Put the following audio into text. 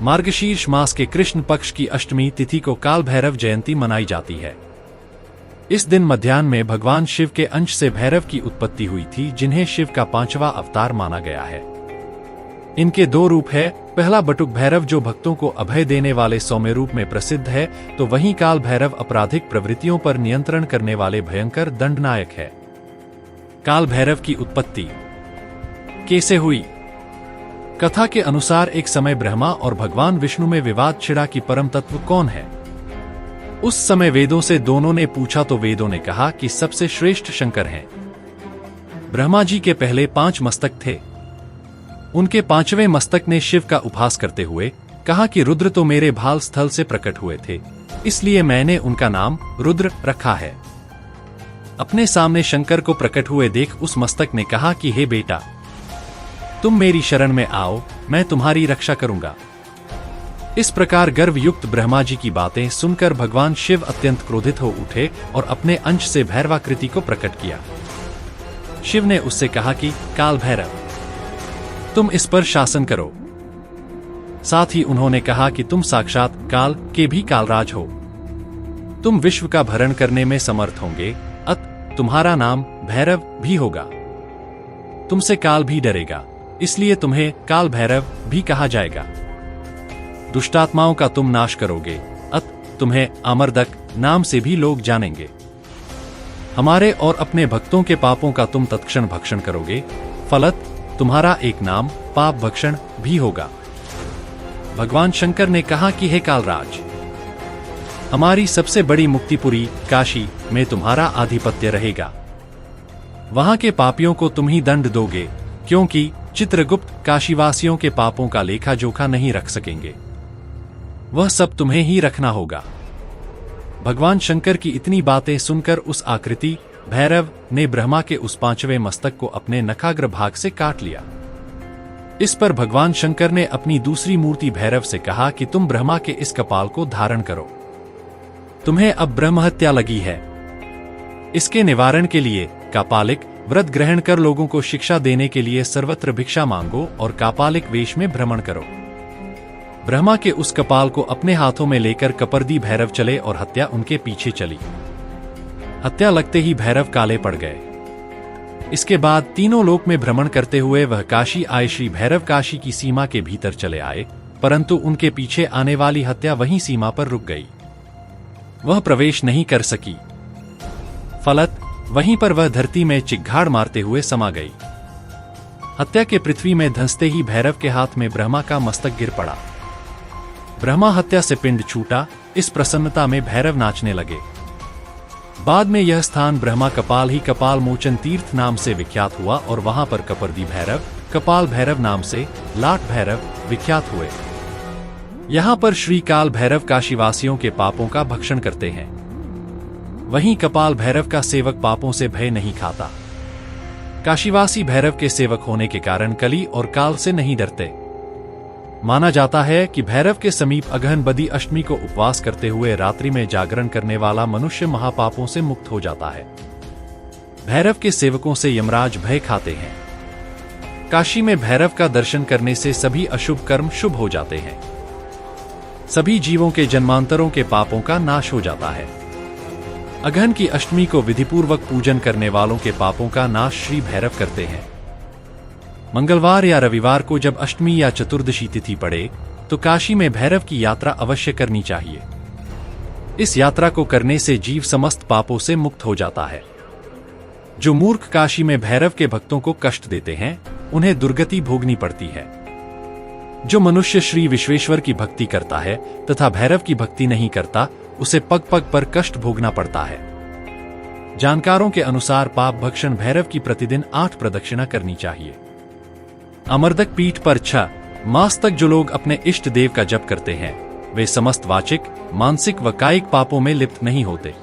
मार्गशीर्ष मास के कृष्ण पक्ष की अष्टमी तिथि को काल भैरव जयंती मनाई जाती है। इस दिन मध्याह्न में भगवान शिव के अंश से भैरव की उत्पत्ति हुई थी, जिन्हें शिव का 5वां अवतार माना गया है। इनके 2 रूप है। पहला बटुक भैरव जो भक्तों को अभय देने वाले सौम्य रूप में प्रसिद्ध है, तो वहीं काल भैरव आपराधिक प्रवृत्तियों पर नियंत्रण करने वाले भयंकर दंडनायक है। काल भैरव की उत्पत्ति कैसे हुई? कथा के अनुसार एक समय ब्रह्मा और भगवान विष्णु में विवाद छिड़ा कि परम तत्व कौन है। उस समय वेदों से दोनों ने पूछा तो वेदों ने कहा कि सबसे श्रेष्ठ शंकर हैं। ब्रह्मा जी के पहले 5 मस्तक थे। उनके 5वें मस्तक ने शिव का उपहास करते हुए कहा कि रुद्र तो मेरे भाल स्थल से प्रकट हुए थे, इसलिए मैंने उनका नाम रुद्र रखा है। अपने सामने शंकर को प्रकट हुए देख उस मस्तक ने कहा कि हे बेटा, तुम मेरी शरण में आओ, मैं तुम्हारी रक्षा करूंगा। इस प्रकार गर्वयुक्त ब्रह्मा जी की बातें सुनकर भगवान शिव अत्यंत क्रोधित हो उठे और अपने अंश से भैरवाकृति को प्रकट किया। शिव ने उससे कहा कि काल भैरव, तुम इस पर शासन करो। साथ ही उन्होंने कहा कि तुम साक्षात काल के भी कालराज हो। तुम विश्व का भरण करने में समर्थ होंगे, अत तुम्हारा नाम भैरव भी होगा। तुमसे काल भी डरेगा, इसलिए तुम्हें काल भैरव भी कहा जाएगा। दुष्टात्माओं का तुम नाश करोगे, अत तुम्हें अमरदक नाम से भी लोग जानेंगे। हमारे और अपने भक्तों के पापों का तुम तत्क्षण भक्षण करोगे, फलत तुम्हारा एक नाम पाप भक्षण भी होगा। भगवान शंकर ने कहा कि हे कालराज, हमारी सबसे बड़ी मुक्तिपुरी काशी में तुम्हारा आधिपत्य रहेगा। वहां के पापियों को तुम ही दंड दोगे, क्योंकि चित्रगुप्त काशीवासियों के पापों का लेखा जोखा नहीं रख सकेंगे। वह सब तुम्हें ही रखना होगा। भगवान शंकर की इतनी बातें सुनकर उस आकृति भैरव ने ब्रह्मा के उस 5वें मस्तक को अपने नखाग्र भाग से काट लिया। इस पर भगवान शंकर ने अपनी दूसरी मूर्ति भैरव से कहा कि तुम ब्रह्मा के इस कपाल को धारण करो। तुम्हें अब ब्रह्महत्या लगी है। इसके निवारण के लिए कापालिक व्रत ग्रहण कर लोगों को शिक्षा देने के लिए सर्वत्र भिक्षा मांगो और कापालिक वेश में भ्रमण करो। ब्रह्मा के उस कपाल को अपने हाथों में लेकर कपर्दी भैरव चले और हत्या उनके पीछे चली। हत्या लगते ही भैरव काले पड़ गए। इसके बाद तीनों लोक में भ्रमण करते हुए वह काशी आए। श्री भैरव काशी की सीमा के भीतर चले आए, परंतु उनके पीछे आने वाली हत्या वहीं सीमा पर रुक गई। वह प्रवेश नहीं कर सकी। फलत वहीं पर वह धरती में चिघाड़ मारते हुए समा गई। हत्या के पृथ्वी में धंसते ही भैरव के हाथ में ब्रह्मा का मस्तक गिर पड़ा। ब्रह्मा हत्या से पिंड छूटा। इस प्रसन्नता में भैरव नाचने लगे। बाद में यह स्थान ब्रह्मा कपाल ही कपाल मोचन तीर्थ नाम से विख्यात हुआ और वहां पर कपर्दी भैरव, कपाल भैरव नाम से लाट भैरव विख्यात हुए। यहां पर श्री काल भैरव काशीवासियों के पापों का भक्षण करते हैं। वहीं कपाल भैरव का सेवक पापों से भय नहीं खाता। काशीवासी भैरव के सेवक होने के कारण कली और काल से नहीं डरते। माना जाता है कि भैरव के समीप अगहन बदी अष्टमी को उपवास करते हुए रात्रि में जागरण करने वाला मनुष्य महापापों से मुक्त हो जाता है। भैरव के सेवकों से यमराज भय खाते हैं। काशी में भैरव का दर्शन करने से सभी अशुभ कर्म शुभ हो जाते हैं। सभी जीवों के जन्मांतरों के पापों का नाश हो जाता है। अगहन की अष्टमी को विधिपूर्वक पूजन करने वालों के पापों का नाश श्री भैरव करते हैं। मंगलवार या रविवार को जब अष्टमी या चतुर्दशी तिथि पड़े तो काशी में भैरव की यात्रा अवश्य करनी चाहिए। इस यात्रा को करने से जीव समस्त पापों से मुक्त हो जाता है। जो मूर्ख काशी में भैरव के भक्तों को कष्ट देते हैं, उन्हें दुर्गति भोगनी पड़ती है। जो मनुष्य श्री विश्वेश्वर की भक्ति करता है तथा भैरव की भक्ति नहीं करता, उसे पग पग पर कष्ट भोगना पड़ता है। जानकारों के अनुसार पाप भक्षण भैरव की प्रतिदिन 8 प्रदक्षिणा करनी चाहिए। अमरदक पीठ पर 6 मास तक जो लोग अपने इष्ट देव का जप करते हैं, वे समस्त वाचिक, मानसिक व कायिक पापों में लिप्त नहीं होते।